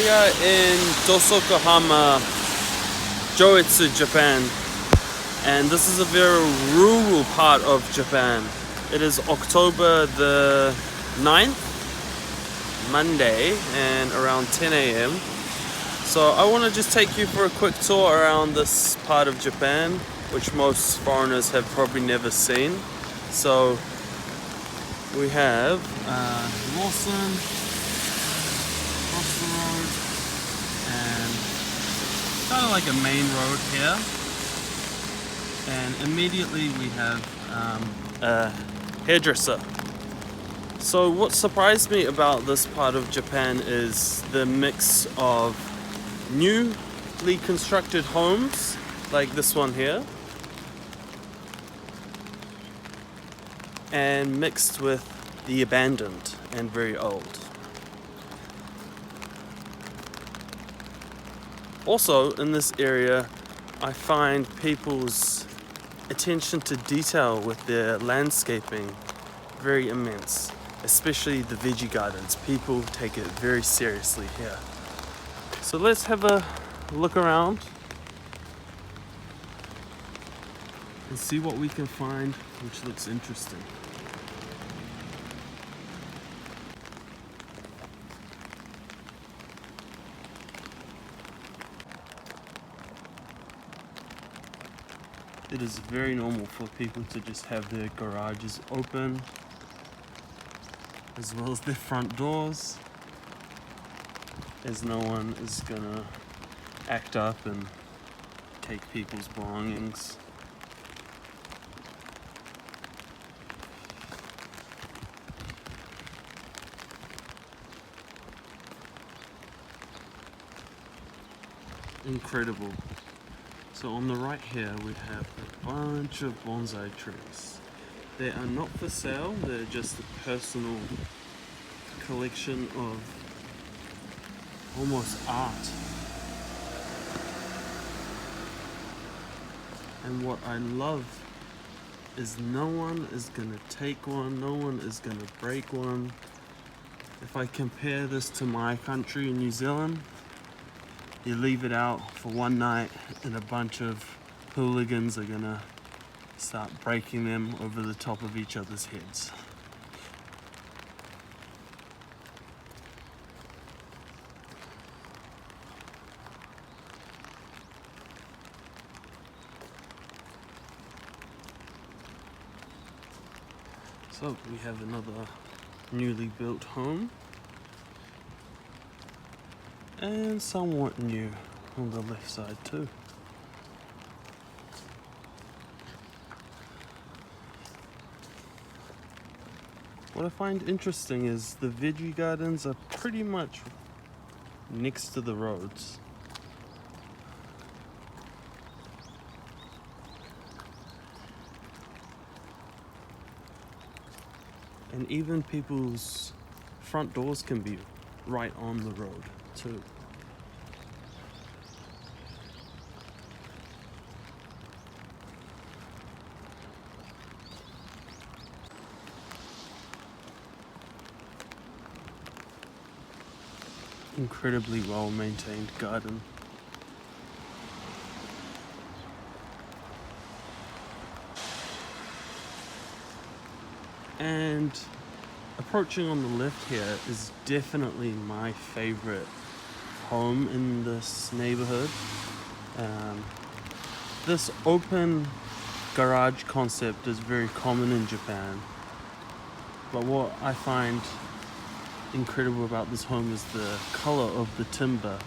We are in Dosokohama, Joetsu, Japan, and this is a very rural part of Japan. It is October the 9th, Monday, and around 10 a.m. So I want to just take you for a quick tour around this part of Japan, which most foreigners have probably never seen. So we have Lawson, across the road, and kind of like a main road here. And immediately we have a hairdresser. So what surprised me about this part of Japan is the mix of newly constructed homes, like this one here, and mixed with the abandoned and very old. Also, in this area, I find people's attention to detail with their landscaping very immense, especially the veggie gardens. People take it very seriously here. So let's have a look around and see what we can find which looks interesting. It is very normal for people to just have their garages open, as well as their front doors, as no one is gonna act up and take people's belongings. Incredible. So on the right here we have a bunch of bonsai trees. They are not for sale, they're just a personal collection of almost art. And what I love is no one is gonna take one, no one is gonna break one. If I compare this to my country in New Zealand, you leave it out for one night and a bunch of hooligans are gonna start breaking them over the top of each other's heads. So we have another newly built home, and somewhat new on the left side too. What I find interesting is the veggie gardens are pretty much next to the roads. And even people's front doors can be right on the road too. Incredibly well maintained garden. And approaching on the left here is definitely my favorite home in this neighborhood. This open garage concept is very common in Japan, but what I find incredible about this home is the color of the timber,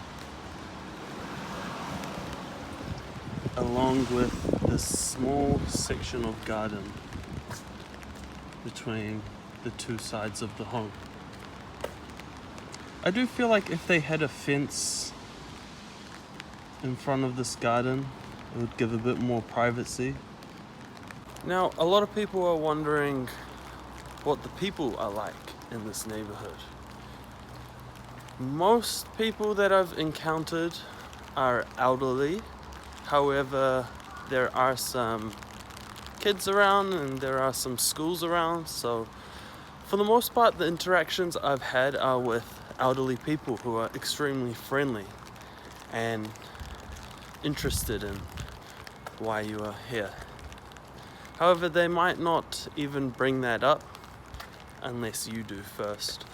along with this small section of garden between the two sides of the home. I do feel like if they had a fence in front of this garden, it would give a bit more privacy. Now, a lot of people are wondering what the people are like in this neighborhood. Most people that I've encountered are elderly. However, there are some kids around and there are some schools around. So for the most part, the interactions I've had are with elderly people who are extremely friendly and interested in why you are here. However, they might not even bring that up unless you do first.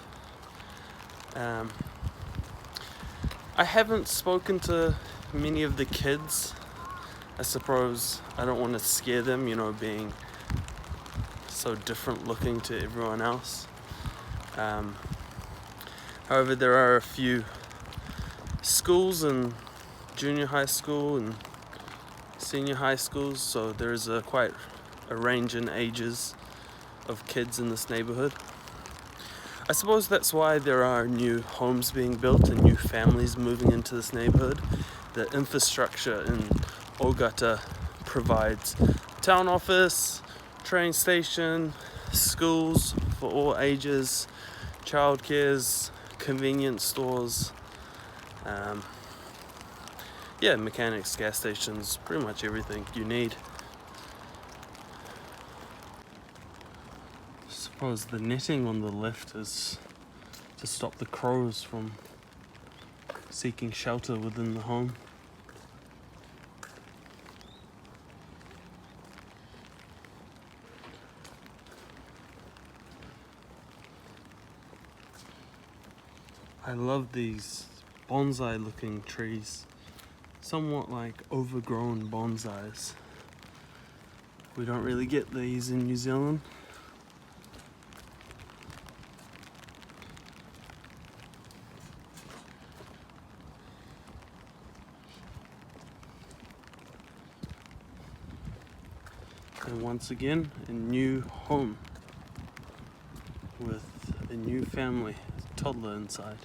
I haven't spoken to many of the kids. I suppose I don't want to scare them, being so different looking to everyone else. However, there are a few schools and junior high school and senior high schools, so there's quite a range in ages of kids in this neighborhood. I suppose that's why there are new homes being built and new families moving into this neighborhood. The infrastructure in Ogata provides town office, train station, schools for all ages, childcares, convenience stores, mechanics, gas stations, pretty much everything you need. I suppose the netting on the left is to stop the crows from seeking shelter within the home. I love these bonsai looking trees, somewhat like overgrown bonsais. We don't really get these in New Zealand. And once again, a new home with a new family, a toddler inside.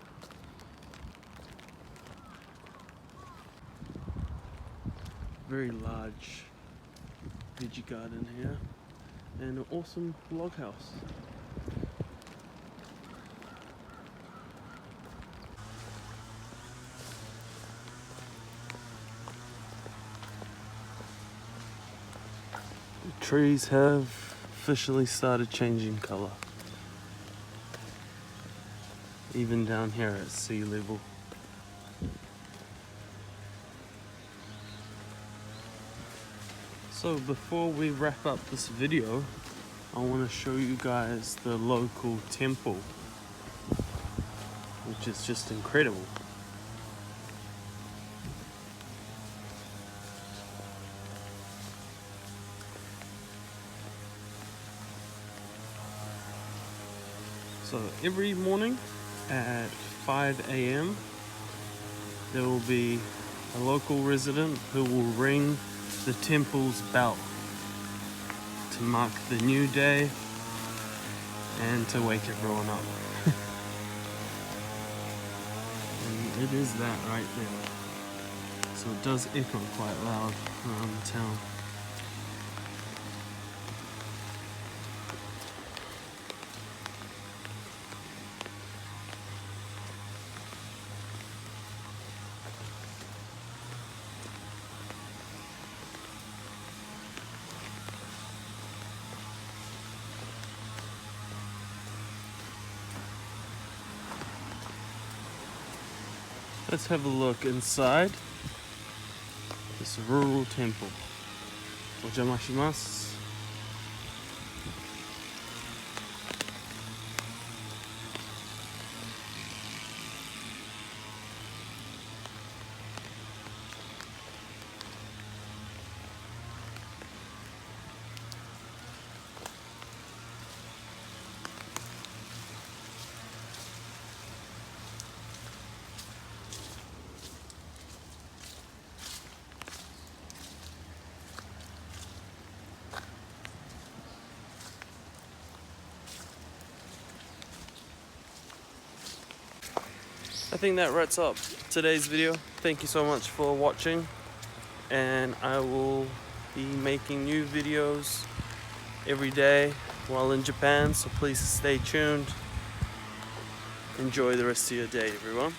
Very large veggie garden here and an awesome log house. The trees have officially started changing color, even down here at sea level. So before we wrap up this video, I want to show you guys the local temple, which is just incredible. So every morning at 5 a.m. there will be a local resident who will ring the temple's bell to mark the new day and to wake everyone up. And it is that right there. So it does echo quite loud around the town. Let's have a look inside this rural temple. Ojamashimashou. I think that wraps up today's video. Thank you so much for watching, and I will be making new videos every day while in Japan, so please stay tuned. Enjoy the rest of your day, everyone.